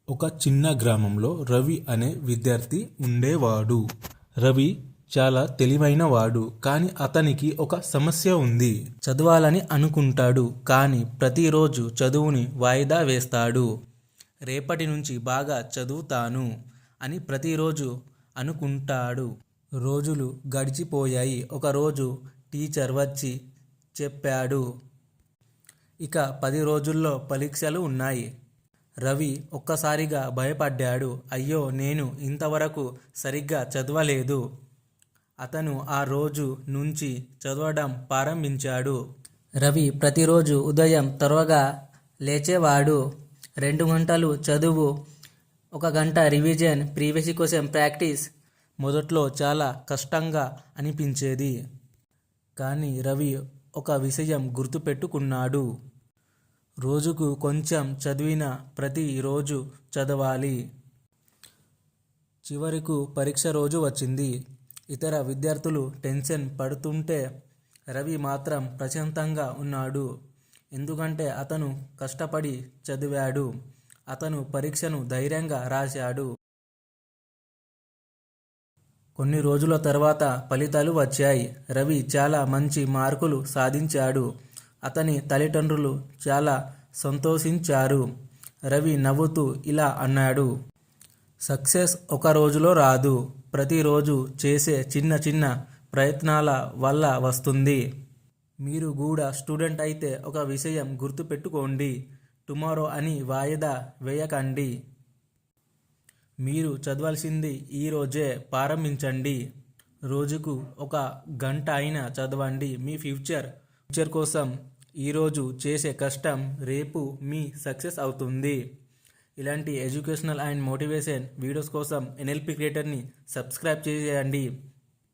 ఒక చిన్న గ్రామంలో రవి అనే విద్యార్థి ఉండేవాడు. రవి చాలా తెలివైన వాడు. కానీ అతనికి ఒక సమస్య ఉంది. చదవాలని అనుకుంటాడు కానీ ప్రతిరోజు చదువుని వాయిదా వేస్తాడు. రేపటి నుంచి బాగా చదువుతాను అని ప్రతిరోజు అనుకుంటాడు. రోజులు గడిచిపోయాయి. ఒకరోజు టీచర్ వచ్చి చెప్పాడు, ఇక 10 రోజుల్లో పరీక్షలు ఉన్నాయి. రవి ఒక్కసారిగా భయపడ్డాడు. అయ్యో, నేను ఇంతవరకు సరిగ్గా చదవలేదు. అతను ఆ రోజు నుంచి చదవడం ప్రారంభించాడు. రవి ప్రతిరోజు ఉదయం త్వరగా లేచేవాడు. 2 గంటలు చదువు, 1 గంట రివిజన్, ప్రీవియస్ క్వశ్చన్ ప్రాక్టీస్. మొదట్లో చాలా కష్టంగా అనిపించేది. కానీ రవి ఒక విషయం గుర్తుపెట్టుకున్నాడు. రోజుకు కొంచెం చదివినా ప్రతిరోజు చదవాలి. చివరకు పరీక్ష రోజు వచ్చింది. ఇతర విద్యార్థులు టెన్షన్ పడుతుంటే రవి మాత్రం ప్రశాంతంగా ఉన్నాడు. ఎందుకంటే అతను కష్టపడి చదివాడు. అతను పరీక్షను ధైర్యంగా రాశాడు. కొన్ని రోజుల తర్వాత ఫలితాలు వచ్చాయి. రవి చాలా మంచి మార్కులు సాధించాడు. అతని తల్లిదండ్రులు చాలా సంతోషించారు. రవి నవ్వుతూ ఇలా అన్నాడు, సక్సెస్ ఒక రోజులో రాదు. ప్రతిరోజు చేసే చిన్న చిన్న ప్రయత్నాల వల్ల వస్తుంది. మీరు కూడా స్టూడెంట్ అయితే ఒక విషయం గుర్తుపెట్టుకోండి, టుమారో అని వాయిదా వేయకండి. మీరు చదవాల్సింది ఈరోజే ప్రారంభించండి. రోజుకు 1 గంట అయినా చదవండి. మీ ఫ్యూచర్ కోసం ఈరోజు చేసే కష్టం రేపు మీ సక్సెస్ అవుతుంది. ఇలాంటి ఎడ్యుకేషనల్ అండ్ మోటివేషన్ వీడియోస్ కోసం ఎన్ఎల్పి క్రియేటర్ని సబ్స్క్రైబ్ చేయండి.